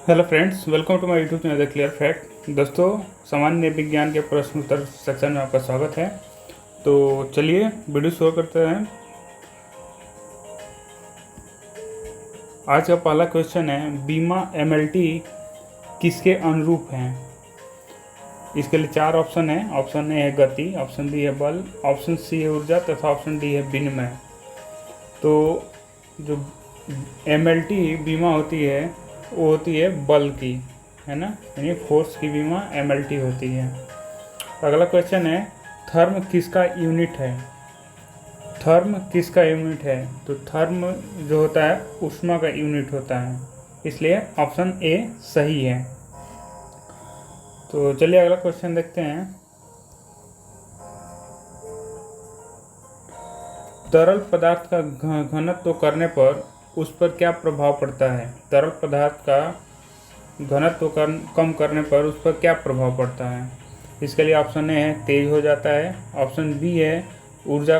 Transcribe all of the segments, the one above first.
Hello friends, welcome to my YouTube channel the clear fact. दोस्तों, सामान्य विज्ञान के प्रश्न उत्तर सेक्शन में आपका स्वागत है। तो चलिए वीडियो शुरू करते हैं। आज का पहला क्वेश्चन है, बीमा एमएलटी किसके अनुरूप हैं? इसके लिए 4 ऑप्शन है। ऑप्शन ए है गति, ऑप्शन बी है बल, ऑप्शन सी है ऊर्जा तथा ऑप्शन डी है विनिमय। तो जो एमएलटी बीमा होती है वो होती है बल की, है ना, यानी फोर्स की बीमा एमएलटी होती है। अगला क्वेश्चन है, थर्म किसका यूनिट है? थर्म किसका यूनिट है? तो थर्म जो होता है ऊष्मा का यूनिट होता है, इसलिए ऑप्शन ए सही है। तो चलिए अगला क्वेश्चन देखते हैं। तरल पदार्थ का घनत्व करने पर उस पर क्या प्रभाव पड़ता है? तरल पदार्थ का घनत्व कम करने पर उस पर क्या प्रभाव पड़ता है? इसके लिए ऑप्शन ए है तेज हो जाता है, ऑप्शन बी है ऊर्जा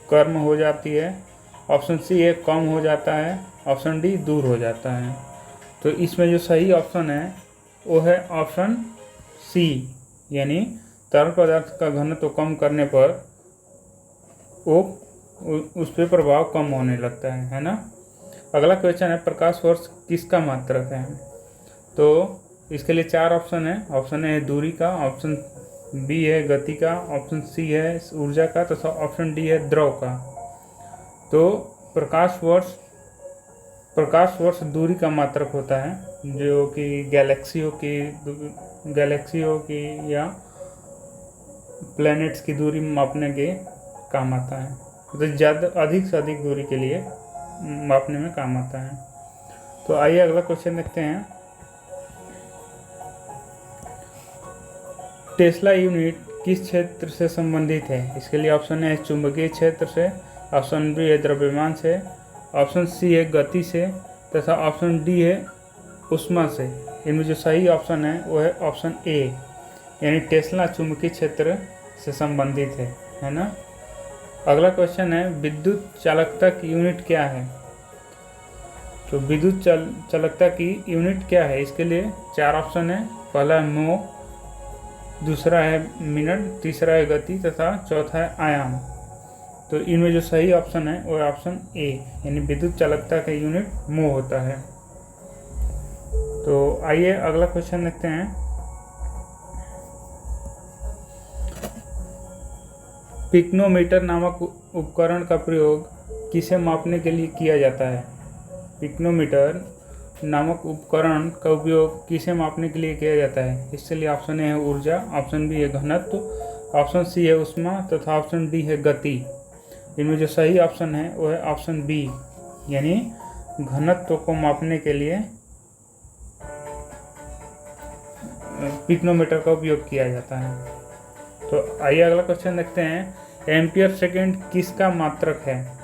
कम हो जाती है, ऑप्शन सी है कम हो जाता है, ऑप्शन डी दूर हो जाता है। तो इसमें जो सही ऑप्शन है वो है ऑप्शन सी, यानी तरल पदार्थ का घनत्व कम करने पर वो उस पर प्रभाव कम होने लगता है ना। अगला क्वेश्चन है, प्रकाश वर्ष किसका मात्रक है? तो इसके लिए 4 ऑप्शन है। ऑप्शन ए है दूरी का, ऑप्शन बी है गति का, ऑप्शन सी है ऊर्जा का तथा ऑप्शन डी है द्रव का। तो प्रकाश वर्ष दूरी का मात्रक होता है, जो कि गैलेक्सियों की या प्लैनेट्स की दूरी मापने के काम आता है। तो ज़्यादा अधिक से अधिक दूरी के लिए मापने में काम आता है। तो आइए अगला क्वेश्चन देखते हैं। टेस्ला यूनिट किस क्षेत्र से संबंधित है? इसके लिए ऑप्शन है चुंबकीय क्षेत्र से, ऑप्शन बी है द्रव्यमान से, ऑप्शन सी है गति से तथा ऑप्शन डी है ऊष्मा से। इनमें जो सही ऑप्शन है वो है ऑप्शन ए, यानी टेस्ला चुंबकीय क्षेत्र से संबंधित है ना। अगला क्वेश्चन है, विद्युत चालकता की यूनिट क्या है? तो विद्युत चालकता की यूनिट क्या है? इसके लिए 4 ऑप्शन है। पहला है मो, दूसरा है मिनट, तीसरा है गति तथा चौथा है आयाम। तो इनमें जो सही ऑप्शन है वो है ऑप्शन ए, यानी विद्युत चालकता का यूनिट मो होता है। तो आइए अगला क्वेश्चन देखते हैं। पिक्नोमीटर नामक उपकरण का प्रयोग किसे मापने के लिए किया जाता है? पिक्नोमीटर नामक उपकरण का उपयोग किसे मापने के लिए किया जाता है? इसके लिए ऑप्शन ए है ऊर्जा, ऑप्शन बी है घनत्व, ऑप्शन सी है ऊष्मा तथा ऑप्शन डी है गति। इनमें जो सही ऑप्शन है वो है ऑप्शन बी, यानी घनत्व को मापने के लिए पिक्नोमीटर का उपयोग किया जाता है। तो आइए अगला क्वेश्चन देखते हैं। एम्पियर सेकेंड किसका मात्रक है?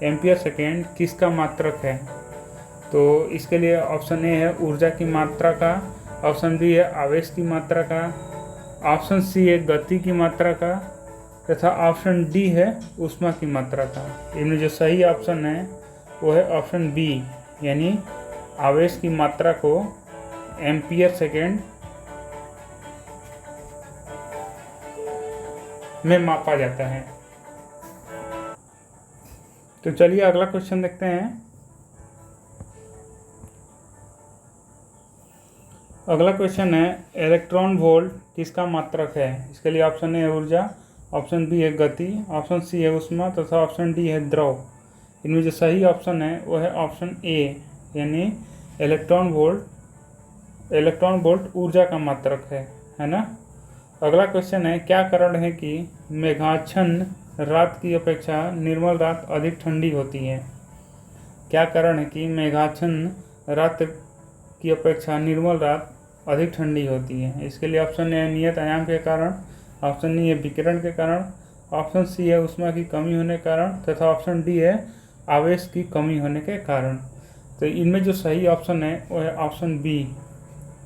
एम्पियर सेकेंड किसका मात्रक है? तो इसके लिए ऑप्शन ए है ऊर्जा की मात्रा का, ऑप्शन बी है आवेश की मात्रा का, ऑप्शन सी है गति की मात्रा का तथा ऑप्शन डी है ऊष्मा की मात्रा का। इनमें जो सही ऑप्शन है वो है ऑप्शन बी, यानी आवेश की मात्रा को एम्पियर सेकेंड में मापा जाता है। तो चलिए अगला क्वेश्चन देखते हैं। अगला क्वेश्चन है, इलेक्ट्रॉन वोल्ट किसका मात्रक है? इसके लिए ऑप्शन ए है ऊर्जा, ऑप्शन बी है गति, ऑप्शन सी है ऊष्मा तथा ऑप्शन डी है द्रव। इनमें जो सही ऑप्शन है वो है ऑप्शन ए, यानी इलेक्ट्रॉन वोल्ट ऊर्जा का मात्रक है ना। अगला क्वेश्चन है, क्या कारण है कि मेघाच्छन्न रात की अपेक्षा निर्मल रात अधिक ठंडी होती है? क्या कारण है कि मेघाच्छन्न रात की अपेक्षा निर्मल रात अधिक ठंडी होती है? इसके लिए ऑप्शन ए नियत आयाम के कारण, ऑप्शन बी है विकिरण के कारण, ऑप्शन सी है ऊष्मा की कमी होने के कारण तथा ऑप्शन डी है आवेश की कमी होने के कारण। तो इनमें जो सही ऑप्शन है वो है ऑप्शन बी,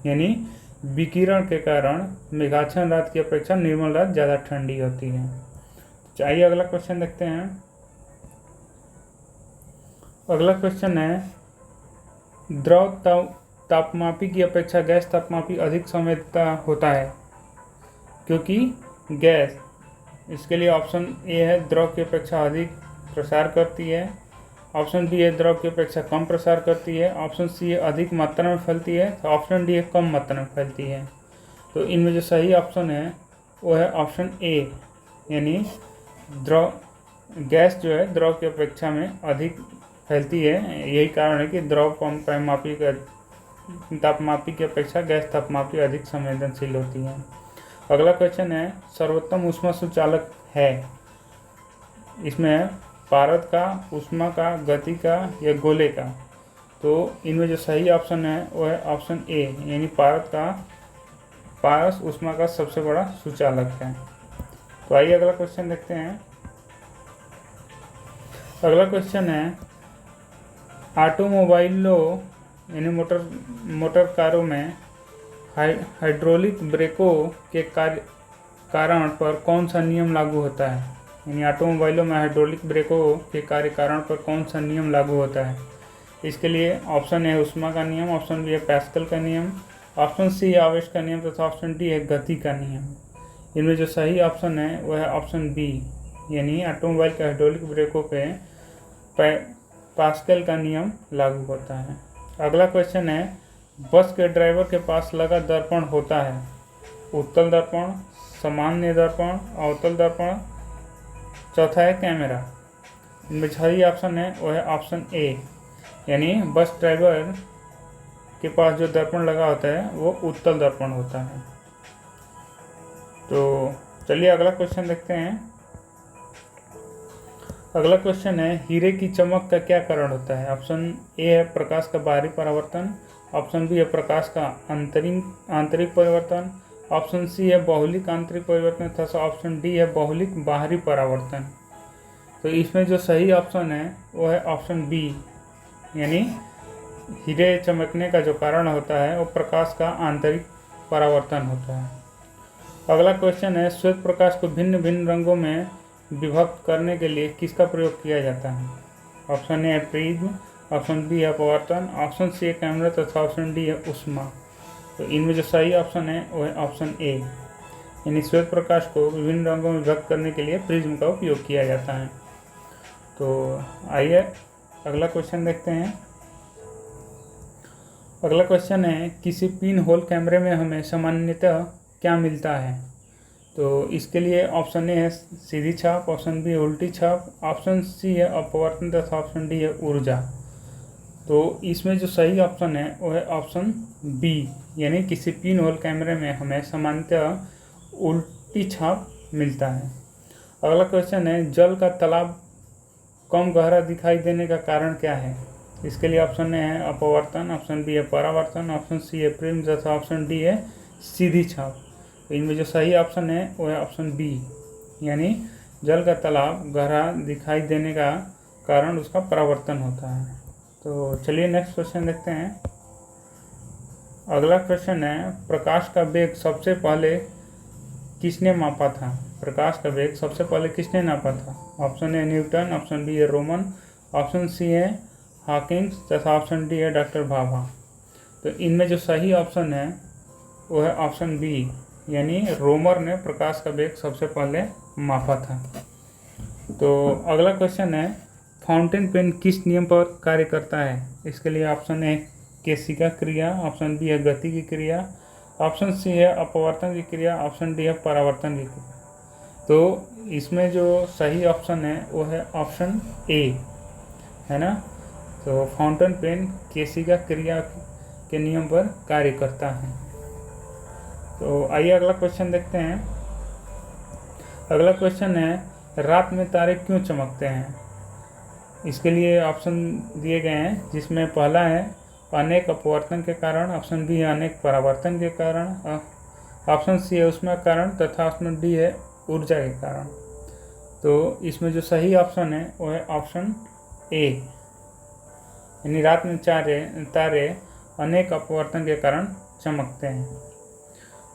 यानी विकिरण के कारण मेघाच्छन्न रात की अपेक्षा निर्मल रात ज़्यादा ठंडी होती है। आइए अगला क्वेश्चन देखते हैं। अगला क्वेश्चन है, द्रव तापमापी की अपेक्षा गैस तापमापी अधिक संवेदनशील होता है? क्योंकि गैस, इसके लिए ऑप्शन ए है द्रव की अपेक्षा अधिक प्रसार करती है, ऑप्शन बी है द्रव की अपेक्षा कम प्रसार करती है, ऑप्शन सी है अधिक मात्रा में फैलती है, तो ऑप्शन डी है कम मात्रा में फैलती है। तो इनमें जो सही ऑप्शन है वो है ऑप्शन ए, यानी द्रव, गैस जो है द्रव की अपेक्षा में अधिक फैलती है। यही कारण है कि द्रव तापमापी की अपेक्षा गैस तापमापी अधिक संवेदनशील होती है। अगला क्वेश्चन है सर्वोत्तम ऊष्मा सुचालक है, इसमें पारद का, ऊष्मा का, गति का या गोले का? तो इनमें जो सही ऑप्शन है वो है ऑप्शन ए, यानी पारस ऊष्मा का सबसे बड़ा सुचालक है। तो आइए अगला क्वेश्चन देखते हैं। अगला क्वेश्चन है ऑटोमोबाइलों यानी मोटर कारों में हाइड्रोलिक ब्रेकों के कारण पर कौन सा नियम लागू होता है? यानी ऑटोमोबाइलों में हाइड्रोलिक ब्रेकों के कार्य कारण पर कौन सा नियम लागू होता है? इसके लिए ऑप्शन ए ऊष्मा का नियम, ऑप्शन बी है पैस्कल का नियम, ऑप्शन सी है आवेश का नियम तथा ऑप्शन डी है गति का नियम। इनमें जो सही ऑप्शन है वह है ऑप्शन बी, यानी ऑटोमोबाइल के हाइड्रोलिक ब्रेकों पे पास्कल का नियम लागू होता है। अगला क्वेश्चन है बस के ड्राइवर के पास लगा दर्पण होता है? उत्तल दर्पण, सामान्य दर्पण, अवतल दर्पण, चौथा है कैमरा। इनमें सही ऑप्शन है वह है ऑप्शन ए, यानी बस ड्राइवर के पास जो दर्पण लगा होता है वो उत्तल दर्पण होता है। तो चलिए अगला क्वेश्चन देखते हैं। अगला क्वेश्चन है हीरे की चमक का क्या कारण होता है? ऑप्शन ए है प्रकाश का बाहरी परावर्तन, ऑप्शन बी है प्रकाश का आंतरिक परिवर्तन, ऑप्शन सी है बहुलिक आंतरिक परिवर्तन तथा ऑप्शन डी है बहुलिक बाहरी परावर्तन। तो इसमें जो सही ऑप्शन है वो है ऑप्शन बी, यानी हीरे चमकने का जो कारण होता है वो प्रकाश का आंतरिक परावर्तन होता है। अगला क्वेश्चन है श्वेत प्रकाश को भिन्न भिन्न रंगों में विभक्त करने के लिए किसका प्रयोग किया जाता है? ऑप्शन ए है प्रिज्म, ऑप्शन बी है अपवर्तन, ऑप्शन सी है कैमरा तथा ऑप्शन डी है ऊष्मा। तो इनमें जो सही ऑप्शन है वो है ऑप्शन ए, यानी श्वेत प्रकाश को विभिन्न रंगों में विभक्त करने के लिए प्रिज्म का उपयोग किया जाता है। तो आइए अगला क्वेश्चन देखते हैं। अगला क्वेश्चन है किसी पिन होल कैमरे में हमें सामान्यतः क्या मिलता है? तो इसके लिए ऑप्शन ए है सीधी छाप, ऑप्शन बी है उल्टी छाप, ऑप्शन सी है अपवर्तन तथा ऑप्शन डी है ऊर्जा। तो इसमें जो सही ऑप्शन है वो है ऑप्शन बी, यानी किसी पिन होल कैमरे में हमें सामान्यतः उल्टी छाप मिलता है। अगला क्वेश्चन है जल का तालाब कम गहरा दिखाई देने का कारण क्या है? इसके लिए ऑप्शन ए है अपवर्तन, ऑप्शन बी है परावर्तन, ऑप्शन सी है प्रिज्म तथा ऑप्शन डी है सीधी छाप। तो इनमें जो सही ऑप्शन है वो है ऑप्शन बी, यानी जल का तालाब गहरा दिखाई देने का कारण उसका परावर्तन होता है। तो चलिए नेक्स्ट क्वेश्चन देखते हैं। अगला क्वेश्चन है प्रकाश का वेग सबसे पहले किसने मापा था? प्रकाश का वेग सबसे पहले किसने नापा था? Option A Newton, option B है रोमन, ऑप्शन सी है हॉकिंग्स तथा ऑप्शन डी है डॉक्टर भाभा। तो इनमें जो सही ऑप्शन है वो है ऑप्शन बी, यानी रोमर ने प्रकाश का वेग सबसे पहले मापा था। तो अगला क्वेश्चन है फाउंटेन पेन किस नियम पर कार्य करता है? इसके लिए ऑप्शन ए केशिका क्रिया, ऑप्शन बी है गति की क्रिया, ऑप्शन सी है अपवर्तन की क्रिया, ऑप्शन डी है परावर्तन की क्रिया। तो इसमें जो सही ऑप्शन है वो है ऑप्शन ए, है ना। तो फाउंटेन पेन केशिका क्रिया के नियम पर कार्य करता है। तो आइए अगला क्वेश्चन देखते हैं। अगला क्वेश्चन है रात में तारे क्यों चमकते हैं? इसके लिए ऑप्शन दिए गए हैं, जिसमें पहला है अनेक अपवर्तन के कारण, ऑप्शन बी है अनेक परावर्तन के कारण, ऑप्शन सी है ऊष्मा के कारण तथा ऑप्शन डी है ऊर्जा के कारण। तो इसमें जो सही ऑप्शन है वो है ऑप्शन ए, यानी रात में तारे अनेक अपवर्तन के कारण चमकते हैं।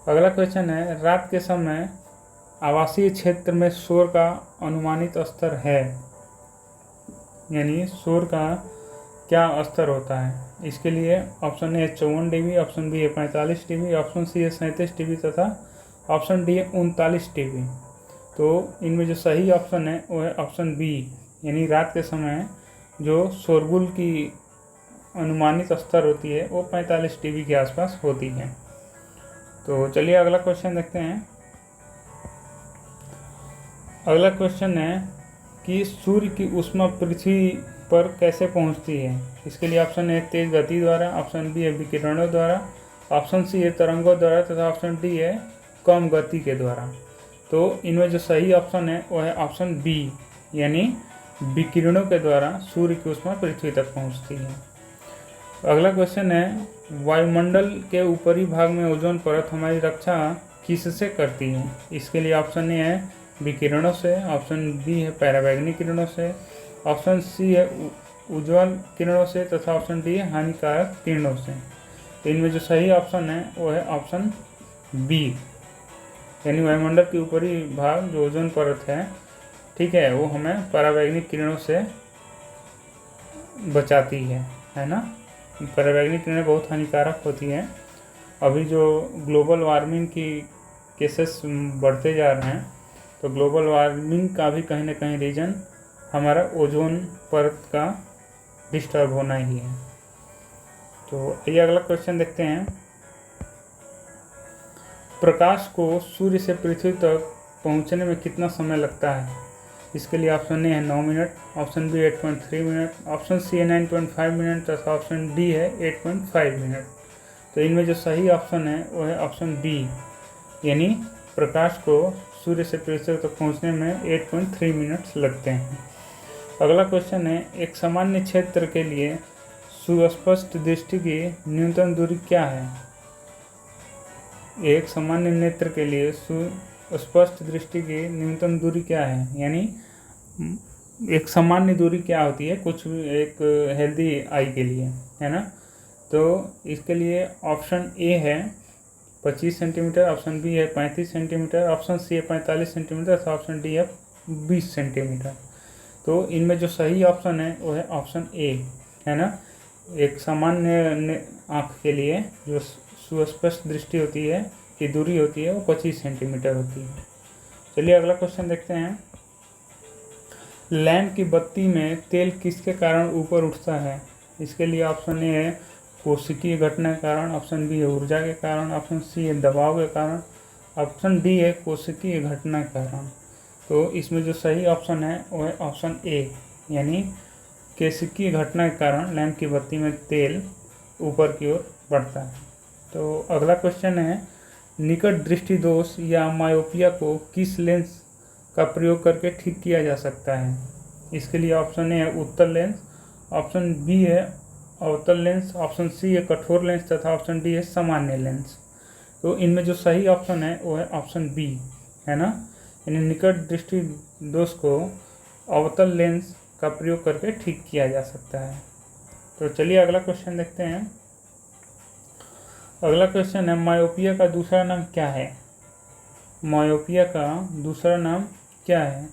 अगला क्वेश्चन है रात के समय आवासीय क्षेत्र में शोर का अनुमानित स्तर है, यानी शोर का क्या स्तर होता है? इसके लिए ऑप्शन ए है 54 dB, ऑप्शन बी है 45 dB, ऑप्शन सी है 37 dB तथा ऑप्शन डी है 39 dB। तो इनमें जो सही ऑप्शन है वो है ऑप्शन बी, यानी रात के समय जो शोरगुल की अनुमानित स्तर होती है वो 45 dB के आसपास होती है। तो चलिए अगला क्वेश्चन देखते हैं। अगला क्वेश्चन है कि सूर्य की ऊष्मा पृथ्वी पर कैसे पहुंचती है? इसके लिए ऑप्शन ए तेज गति द्वारा, ऑप्शन बी है विकिरणों द्वारा, ऑप्शन सी है तरंगों द्वारा तथा ऑप्शन डी है कम गति के द्वारा। तो इनमें जो सही ऑप्शन है वो है ऑप्शन बी, यानी विकिरणों के द्वारा सूर्य की ऊष्मा पृथ्वी तक पहुंचती है। अगला क्वेश्चन है, वायुमंडल के ऊपरी भाग में ओजोन परत हमारी रक्षा किससे करती है? इसके लिए ऑप्शन ए है विकिरणों से, ऑप्शन बी है पराबैंगनी किरणों से, ऑप्शन सी है उज्ज्वल किरणों से तथा ऑप्शन डी है हानिकारक किरणों से। तो इनमें जो सही ऑप्शन है वो है ऑप्शन बी, यानी वायुमंडल के ऊपरी भाग जो ओजोन परत है, ठीक है, वो हमें पराबैंगनी किरणों से बचाती है ना। पराबैंगनी किरणें बहुत हानिकारक होती हैं। अभी जो ग्लोबल वार्मिंग की केसेस बढ़ते जा रहे हैं, तो ग्लोबल वार्मिंग का भी कहीं ना कहीं रीजन हमारा ओजोन परत का डिस्टर्ब होना ही है। तो ये अगला क्वेश्चन देखते हैं। प्रकाश को सूर्य से पृथ्वी तक पहुंचने में कितना समय लगता है? इसके लिए ऑप्शन ए है 9 minute, option B 8.3 minute, option C है 9.5 मिनट तथा ऑप्शन डी है 8.5 मिनट। तो इनमें जो सही ऑप्शन है वो है ऑप्शन बी, यानी प्रकाश को सूर्य से पृथ्वी तक पहुंचने में 8.3 मिनट्स लगते हैं। अगला क्वेश्चन है, एक सामान्य क्षेत्र के लिए सुस्पष्ट दृष्टि की न्यूनतम दूरी क्या है? एक सामान्य नेत्र के लिए सुस्पष्ट दृष्टि की न्यूनतम दूरी क्या है, यानी एक सामान्य दूरी क्या होती है कुछ एक हेल्दी आई के लिए, है ना। तो इसके लिए ऑप्शन ए है 25 सेंटीमीटर, ऑप्शन बी है 35 सेंटीमीटर, ऑप्शन सी है 45 सेंटीमीटर तथा ऑप्शन डी है 20 सेंटीमीटर। तो इनमें जो सही ऑप्शन है वो है ऑप्शन ए, है ना। एक सामान्य आँख के लिए जो सुस्पष्ट दृष्टि होती है की दूरी होती है वो 25 सेंटीमीटर होती है। चलिए अगला क्वेश्चन देखते हैं। लैंप की बत्ती में तेल किसके कारण ऊपर उठता है? इसके लिए ऑप्शन ए है कोशिकीय घटना के कारण, ऑप्शन बी है ऊर्जा के कारण, ऑप्शन सी है दबाव के कारण, ऑप्शन डी है कोशिकीय घटना के कारण। तो इसमें जो सही ऑप्शन है वो है ऑप्शन ए, यानी कोशिकीय घटना के कारण लैंप की बत्ती में तेल ऊपर की ओर बढ़ता है। तो अगला क्वेश्चन है, निकट दृष्टि दोष या मायोपिया को किस लेंस का प्रयोग करके ठीक किया जा सकता है? इसके लिए ऑप्शन ए है उत्तल लेंस, ऑप्शन बी है अवतल लेंस, ऑप्शन सी है कठोर लेंस तथा ऑप्शन डी है सामान्य लेंस। तो इनमें जो सही ऑप्शन है वो है ऑप्शन बी, है ना। यानी निकट दृष्टि दोष को अवतल लेंस का प्रयोग करके ठीक किया जा सकता है। तो चलिए अगला क्वेश्चन देखते हैं। अगला क्वेश्चन है, मायोपिया का दूसरा नाम क्या है? मायोपिया का दूसरा नाम क्या है?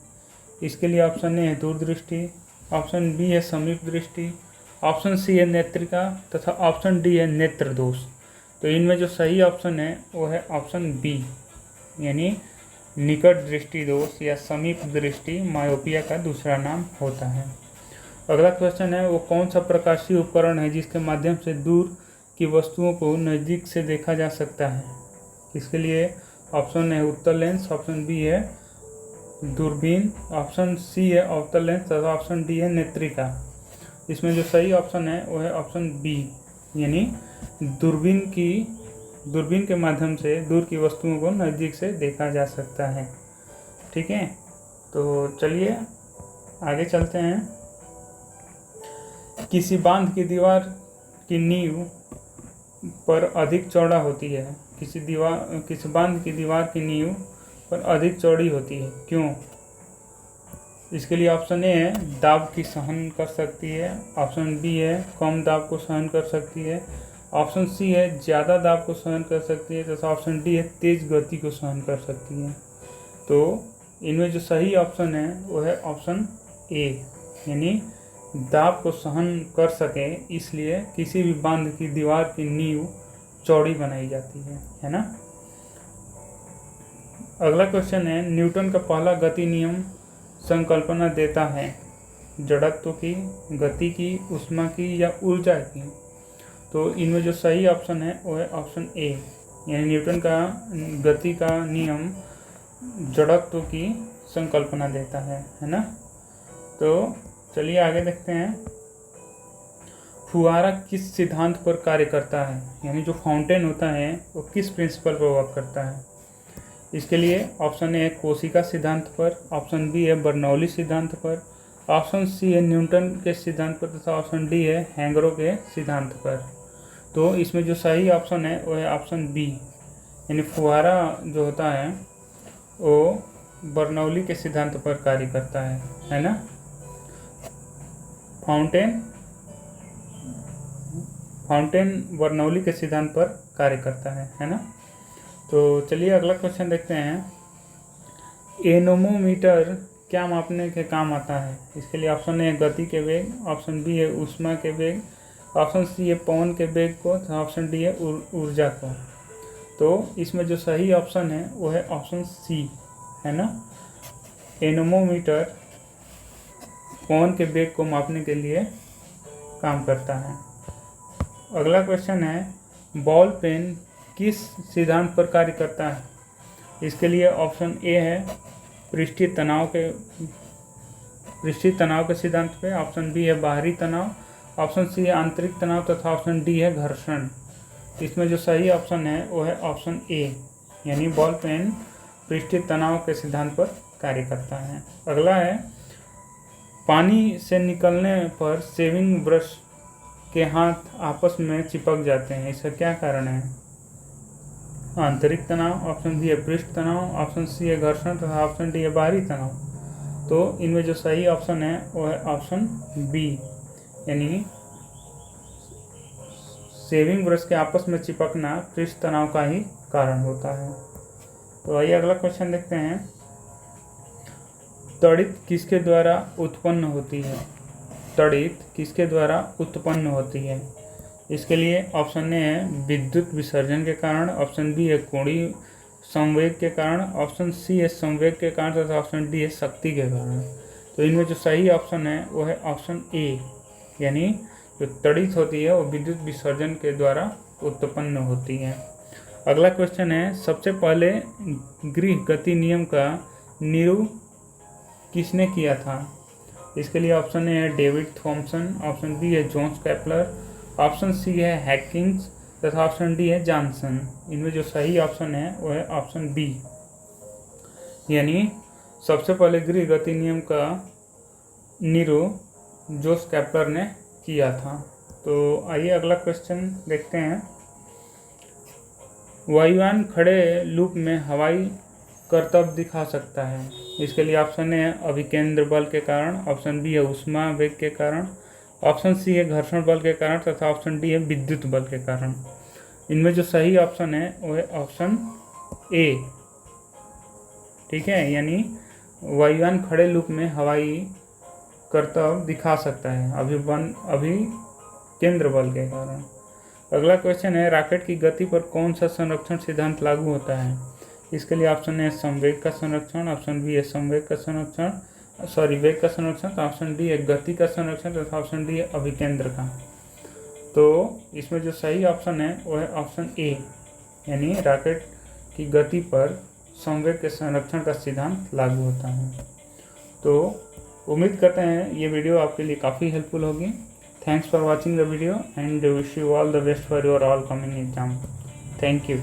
इसके लिए ऑप्शन ए है दूरदृष्टि, ऑप्शन बी है समीप दृष्टि, ऑप्शन सी है नेत्रिका तथा ऑप्शन डी है नेत्र दोष। तो इनमें जो सही ऑप्शन है वो है ऑप्शन बी, यानी निकट दृष्टि दोष या समीप दृष्टि मायोपिया का दूसरा नाम होता है। अगला क्वेश्चन है, वो कौन सा प्रकाशीय उपकरण है जिसके माध्यम से दूर की वस्तुओं को नज़दीक से देखा जा सकता है? इसके लिए ऑप्शन है उत्तल लेंस, ऑप्शन बी है दूरबीन, ऑप्शन सी है अवतल लेंस तथा ऑप्शन डी है नेत्रिका। इसमें जो सही ऑप्शन है वो है ऑप्शन बी, यानी दूरबीन के माध्यम से दूर की वस्तुओं को नज़दीक से देखा जा सकता है। ठीक है, तो चलिए आगे चलते हैं। किसी बांध की दीवार की नींव पर अधिक चौड़ा होती है, किसी बांध की दीवार की नींव पर अधिक चौड़ी होती है, क्यों? इसके लिए ऑप्शन ए है दाब की सहन कर सकती है, ऑप्शन बी है कम दाब को सहन कर सकती है, ऑप्शन सी है ज़्यादा दाब को सहन कर सकती है तथा ऑप्शन डी है तेज गति को सहन कर सकती है। तो इनमें जो सही ऑप्शन है वो है ऑप्शन ए, यानी दाब को सहन कर सके, इसलिए किसी भी बांध की दीवार की नींव चौड़ी बनाई जाती है ना। अगला क्वेश्चन है, न्यूटन का पहला गति नियम संकल्पना देता है जड़त्व की, गति की, ऊष्मा की या ऊर्जा की। तो इनमें जो सही ऑप्शन है वो है ऑप्शन ए, यानी न्यूटन का गति का नियम जड़त्व की संकल्पना देता है ना। तो चलिए आगे देखते हैं, फुहारा किस सिद्धांत पर कार्य करता है, यानी जो फाउंटेन होता है वो किस प्रिंसिपल पर वर्क करता है। इसके लिए ऑप्शन ए है कोशिका सिद्धांत पर, ऑप्शन बी है बर्नौली सिद्धांत पर, ऑप्शन सी है न्यूटन के सिद्धांत पर तथा ऑप्शन डी है हैंगरो के सिद्धांत पर। तो इसमें जो सही ऑप्शन है वो है ऑप्शन बी, यानी फुहारा जो होता है वो बर्नौली के सिद्धांत पर कार्य करता है ना। फाउंटेन बर्नौली के सिद्धांत पर कार्य करता है ना। तो चलिए अगला क्वेश्चन देखते हैं, एनोमोमीटर क्या मापने के काम आता है। इसके लिए ऑप्शन ए है गति के वेग, ऑप्शन बी है ऊष्मा के वेग, ऑप्शन सी है पवन के वेग को, ऑप्शन डी है ऊर्जा को। तो इसमें जो सही ऑप्शन है वो है ऑप्शन सी, है ना। एनोमोमीटर पवन के वेग को मापने के लिए काम करता है। अगला क्वेश्चन है, बॉल पेन किस सिद्धांत पर कार्य करता है। इसके लिए ऑप्शन ए है पृष्ठीय तनाव के सिद्धांत पे, ऑप्शन बी है बाहरी तनाव, ऑप्शन सी है आंतरिक तनाव तथा ऑप्शन डी है घर्षण। इसमें जो सही ऑप्शन है वो है ऑप्शन ए, यानी बॉल पेन पृष्ठीय तनाव के सिद्धांत पर कार्य करता है। अगला है, पानी से निकलने पर शेविंग ब्रश के हाथ आपस में चिपक जाते हैं, इसका क्या कारण है। आंतरिक तनाव, ऑप्शन बी है पृष्ठ तनाव, ऑप्शन सी है घर्षण तथा ऑप्शन डी है बाहरी तनाव। तो इनमें जो सही ऑप्शन है वो है ऑप्शन बी, यानी शेविंग ब्रश के आपस में चिपकना पृष्ठ तनाव का ही कारण होता है। तो आइए अगला क्वेश्चन देखते हैं, तड़ित किसके द्वारा उत्पन्न होती है। तड़ित किसके द्वारा उत्पन्न होती है। इसके लिए ऑप्शन ए है विद्युत विसर्जन के कारण, ऑप्शन बी है कोणीय संवेग के कारण, ऑप्शन सी है संवेग के कारण तथा ऑप्शन डी है शक्ति के कारण। तो इनमें जो सही ऑप्शन है वो है ऑप्शन ए, यानी जो तड़ित होती है वो विद्युत विसर्जन के द्वारा उत्पन्न होती है। अगला क्वेश्चन है, सबसे पहले गृह गति नियम का निरूपण किसने किया था। इसके लिए ऑप्शन ए है डेविड थॉमसन, ऑप्शन बी है जोन्स केपलर, ऑप्शन सी है हैकिंग्स तथा ऑप्शन डी है जॉनसन। इनमें जो सही ऑप्शन है वो है ऑप्शन बी, यानी सबसे पहले गृह गति नियम का निरूपण जोन्स केपलर ने किया था। तो आइए अगला क्वेश्चन देखते हैं, वायुयान खड़े लूप में हवाई करतब दिखा सकता है। इसके लिए ऑप्शन है अभिकेंद्र बल के कारण, ऑप्शन बी है ऊष्मा वेग के कारण, ऑप्शन सी है घर्षण बल के कारण तथा ऑप्शन डी है विद्युत बल के कारण। इनमें जो सही ऑप्शन है वो है ऑप्शन ए, ठीक है, यानी वायुयान खड़े लूप में हवाई करतब दिखा सकता है अभिकेंद्र बल के कारण। अगला क्वेश्चन है, रॉकेट की गति पर कौन सा संरक्षण सिद्धांत लागू होता है। इसके लिए ऑप्शन है संवेग का संरक्षण, ऑप्शन बी है वेग का संरक्षण, ऑप्शन डी है गति का संरक्षण तथा ऑप्शन डी है अभिकेंद्र का। तो इसमें जो सही ऑप्शन है वो है ऑप्शन ए, यानी रॉकेट की गति पर संवेग के संरक्षण का सिद्धांत लागू होता है। तो उम्मीद करते हैं ये वीडियो आपके लिए काफ़ी हेल्पफुल होगी। Thanks for watching the video and wish you all the best for your all coming exam. Thank you.